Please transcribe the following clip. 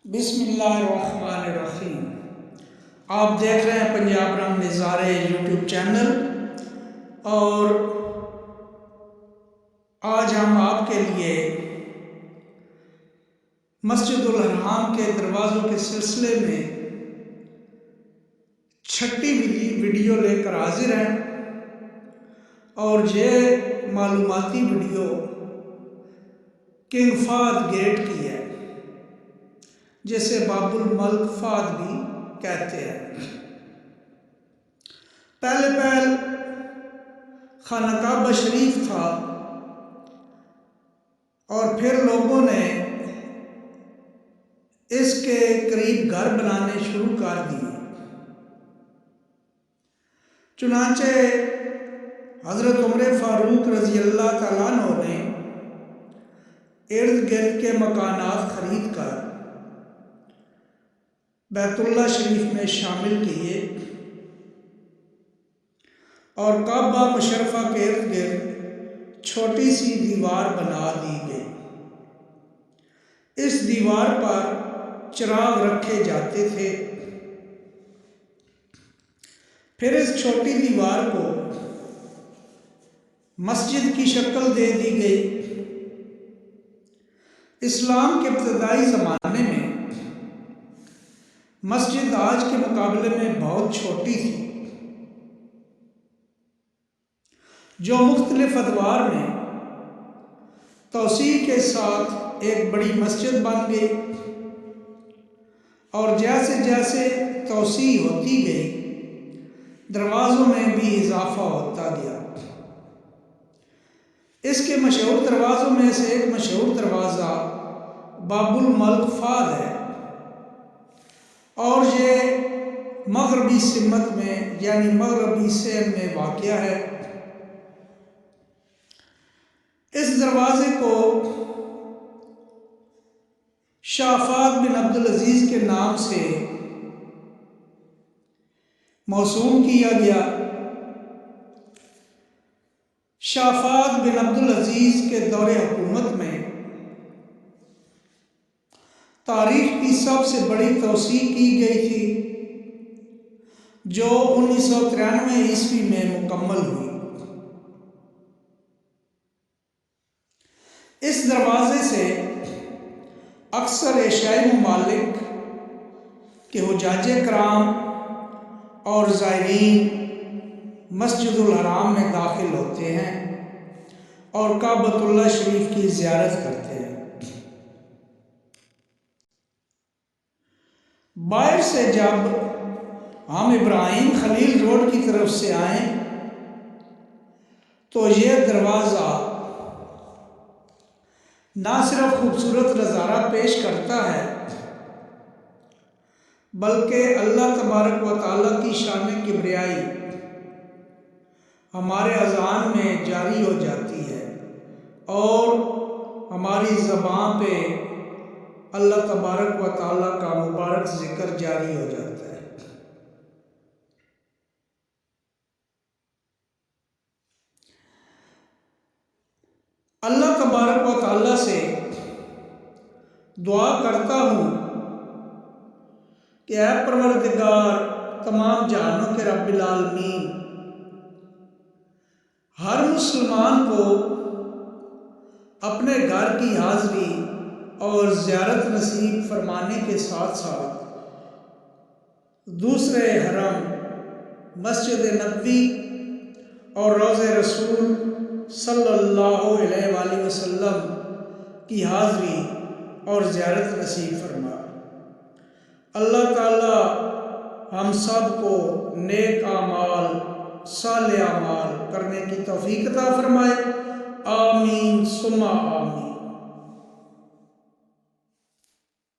بسم اللہ الرحمن الرحیم۔ آپ دیکھ رہے ہیں پنجاب رنگ نظارے یوٹیوب چینل، اور آج ہم آپ کے لیے مسجد الحرام کے دروازوں کے سلسلے میں چھٹی ویڈیو لے کر حاضر ہیں، اور یہ معلوماتی ویڈیو کنگ فہد گیٹ کی ہے، جسے باب الملک فہد بھی کہتے ہیں۔ پہلے خانہ کعبہ شریف تھا، اور پھر لوگوں نے اس کے قریب گھر بنانے شروع کر دیے۔ چنانچہ حضرت عمر فاروق رضی اللہ تعالیٰ عنہ نے ارد گرد کے مکانات خرید کر بیت اللہ شریف میں شامل کیے، اور کعبہ مشرفہ کے ارد گرد چھوٹی سی دیوار بنا دی گئی۔ اس دیوار پر چراغ رکھے جاتے تھے۔ پھر اس چھوٹی دیوار کو مسجد کی شکل دے دی گئی۔ اسلام کے ابتدائی زمانے میں مسجد آج کے مقابلے میں بہت چھوٹی تھی، جو مختلف ادوار میں توسیع کے ساتھ ایک بڑی مسجد بن گئی، اور جیسے جیسے توسیع ہوتی گئی دروازوں میں بھی اضافہ ہوتا گیا۔ اس کے مشہور دروازوں میں سے ایک مشہور دروازہ باب الملک فہد ہے، اور یہ مغربی سمت میں یعنی مغربی سین میں واقع ہے۔ اس دروازے کو شاہ فہد بن عبدالعزیز کے نام سے موسوم کیا گیا۔ شاہ فہد بن عبدالعزیز کے دور حکومت میں تاریخ کی سب سے بڑی توسیع کی گئی تھی، جو 1993 عیسوی میں مکمل ہوئی۔ اس دروازے سے اکثر ایشیائی ممالک کے حجاج کرام اور زائرین مسجد الحرام میں داخل ہوتے ہیں اور کعبۃ اللہ شریف کی زیارت کرتے ہیں۔ باہر سے جب ہم ابراہیم خلیل روڈ کی طرف سے آئیں تو یہ دروازہ نہ صرف خوبصورت نظارہ پیش کرتا ہے، بلکہ اللہ تبارک و تعالیٰ کی شان کبریائی ہمارے اذہان میں جاری ہو جاتی ہے، اور ہماری زبان پہ اللہ تبارک و تعالیٰ کا مبارک ذکر جاری ہو جاتا ہے۔ اللہ تبارک و تعالیٰ سے دعا کرتا ہوں کہ اے پروردگار تمام جہانوں کے رب العالمین، ہر مسلمان کو اپنے گھر کی حاضری اور زیارت نصیب فرمانے کے ساتھ ساتھ دوسرے حرم مسجد نبوی اور روضہ رسول صلی اللہ علیہ وآلہ وسلم کی حاضری اور زیارت نصیب فرما۔ اللہ تعالی ہم سب کو نیک اعمال صالح اعمال کرنے کی توفیق عطا فرمائے۔ آمین ثم آمین۔